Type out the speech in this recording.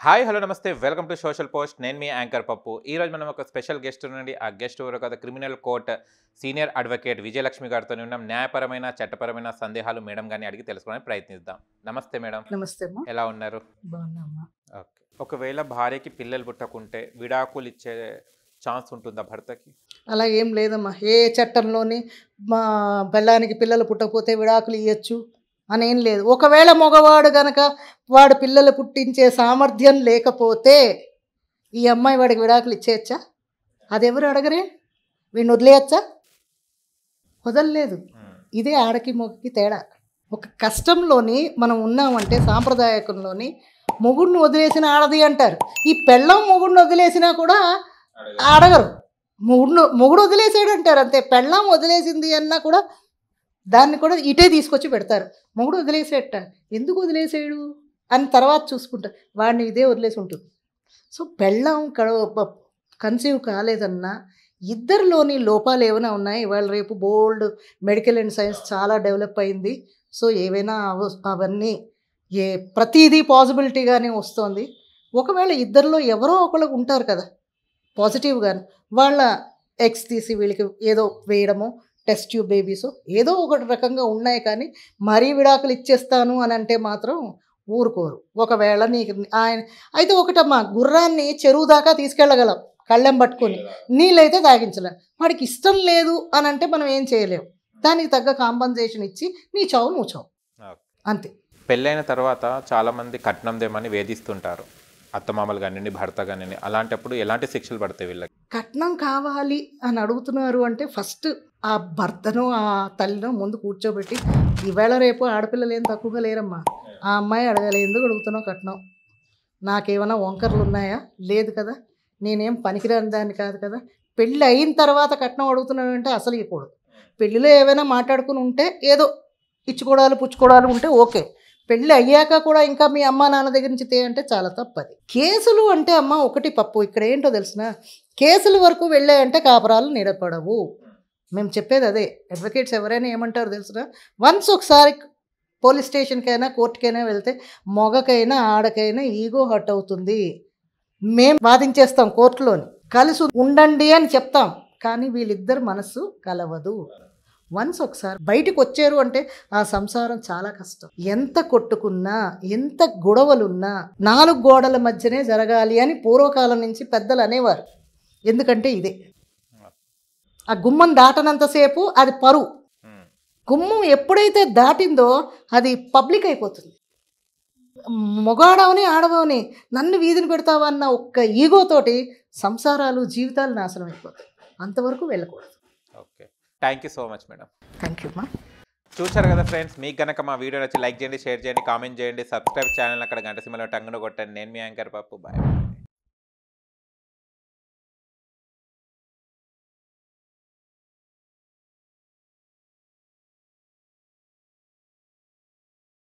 Hi hello నమస్తే welcome to social post. నేను మీ anchor పప్పు. ఈరోజు మనం ఒక స్పెషల్ గెస్ట్ నుండి ఆ గెస్ట్ ఎవరో కదా, criminal court senior advocate Vijayalakshmi గారితో ఉన్నాం. న్యాయపరమైన చట్టపరమైన సందేహాలు మేడం గారిని అడిగి తెలుసుకోవడానికి ప్రయత్నిద్దాం. నమస్తే మేడం. నమస్తే అమ్మా. ఎలా ఉన్నారు? బాగున్నామ్మా. ఓకే. ఒకవేళ భార్యకి పిల్లలు పుట్టకుంటే విడాకులు ఇచ్చే ఛాన్స్ ఉంటుందా భర్తకి? అలా ఏం లేదమ్మా. ఏ చట్టంలోని మా పెళ్ళానికి పిల్లలు పుట్టకపోతే విడాకులు ఇవ్వచ్చు అని ఏం లేదు. ఒకవేళ మగవాడు గనక వాడు పిల్లలు పుట్టించే సామర్థ్యం లేకపోతే ఈ అమ్మాయి వాడికి విడాకులు ఇచ్చేయచ్చా? అది ఎవరు అడగరే? వీడిని వదిలేయచ్చా? వదలలేదు. ఇదే ఆడకి మొగకి తేడా. ఒక కష్టంలోని మనం ఉన్నామంటే సాంప్రదాయకంలోని మొగుడిని వదిలేసిన ఆడది అంటారు. ఈ పెళ్ళం మొగుడిని వదిలేసినా కూడా అడగరు. మొగుడు వదిలేసాడు అంటారు అంతే. పెళ్ళం వదిలేసింది అన్నా కూడా దాన్ని కూడా ఇటే తీసుకొచ్చి పెడతారు. మొగుడు వదిలేసేట ఎందుకు వదిలేసాడు అని తర్వాత చూసుకుంటారు. వాడిని ఇదే వదిలేసి ఉంటుంది. సో పెళ్ళం కన్సీవ్ కాలేదన్నా ఇద్దరిలోని లోపాలు ఏమైనా ఉన్నాయి. ఇవాళ రేపు బోల్డ్ మెడికల్ అండ్ సైన్స్ చాలా డెవలప్ అయింది. సో ఏవైనా అవన్నీ ప్రతిదీ పాసిబిలిటీగానే వస్తుంది. ఒకవేళ ఇద్దరిలో ఎవరో ఒకళ్ళు ఉంటారు కదా పాజిటివ్గాను, వాళ్ళ ఎగ్స్ తీసి వీళ్ళకి ఏదో వేయడమో టెస్ట్ ట్యూబ్ బేబీస్ ఏదో ఒకటి రకంగా ఉన్నాయి. కానీ మరీ విడాకులు ఇచ్చేస్తాను అని అంటే మాత్రం ఊరుకోరు. ఒకవేళ నీకు ఆయన అయితే ఒకటమ్మా, గుర్రాన్ని చెరువు దాకా తీసుకెళ్ళగలం కళ్ళెం పట్టుకొని, నీళ్ళైతే తాగించలేం. వాడికి ఇష్టం లేదు అని అంటే మనం ఏం చేయలేము. దానికి తగ్గ కాంపన్సేషన్ ఇచ్చి నీ చావు నువ్వు చావు అంతే. పెళ్ళైన తర్వాత చాలామంది కట్నం దేమని వేధిస్తుంటారు, అత్తమామలు కానివ్వండి భర్త కానివ్వండి. అలాంటప్పుడు ఎలాంటి శిక్షలు పడతాయి వీళ్ళకి? కట్నం కావాలి అని అడుగుతున్నారు అంటే ఫస్ట్ ఆ భర్తను ఆ తల్లినో ముందు కూర్చోబెట్టి, ఈవేళ రేపు ఆడపిల్లలు ఏం తక్కువగా లేరమ్మా. ఆ అమ్మాయి అడగాలి, ఎందుకు అడుగుతున్నావు కట్నం? నాకేమైనా వంకర్లు ఉన్నాయా? లేదు కదా. నేనేం పనికిరాని దాన్ని కాదు కదా. పెళ్ళి అయిన తర్వాత కట్నం అడుగుతున్నావు అంటే అసలు ఇవ్వకూడదు. పెళ్ళిలో ఏమైనా మాట్లాడుకుని ఉంటే ఏదో ఇచ్చుకోవడాలు పుచ్చుకోవడాలు ఉంటే ఓకే. పెళ్ళి అయ్యాక కూడా ఇంకా మీ అమ్మ నాన్న దగ్గర నుంచి అంటే చాలా తప్పది. కేసులు అంటే అమ్మ ఒకటి పప్పు. ఇక్కడ ఏంటో తెలిసిన, కేసుల వరకు వెళ్ళాయంటే కాపురాలు నిలబడవు. మేము చెప్పేది అదే. అడ్వకేట్స్ ఎవరైనా ఏమంటారు తెలిసిన, వన్స్ ఒకసారి పోలీస్ స్టేషన్కైనా కోర్టుకైనా వెళ్తే మగకైనా ఆడకైనా ఈగో హర్ట్ అవుతుంది. మేము వాదించేస్తాం కోర్టులోని, కలిసి ఉండండి అని చెప్తాం, కానీ వీళ్ళిద్దరు మనసు కలవదు. వన్స్ ఒకసారి బయటకు వచ్చారు అంటే ఆ సంసారం చాలా కష్టం. ఎంత కొట్టుకున్నా ఎంత గొడవలున్నా 4 గోడల మధ్యనే జరగాలి అని పూర్వకాలం నుంచి పెద్దలు అనేవారు. ఎందుకంటే ఇదే, ఆ గుమ్మం దాటనంతసేపు అది పరువు. గుమ్మం ఎప్పుడైతే దాటిందో అది పబ్లిక్ అయిపోతుంది. మొగాడవని ఆడవని నన్ను వీధిని పెడతావా అన్న ఒక్క ఈగోతోటి సంసారాలు జీవితాలు నాశనం అయిపోతాయి. అంతవరకు వెళ్ళకూడదు. Okay, thank you so much madam. Thank you అమ్మా. చూశారు కదా ఫ్రెండ్స్, మీకు కనుక మా వీడియో నచ్చి లైక్ చేయండి, షేర్ చేయండి, కామెంట్ చేయండి, సబ్స్క్రైబ్ ఛానల్ అక్కడ గంట సింబల్ టంగున కొట్టండి. నేను మీ యాంకర్ పప్పు. బాయ్.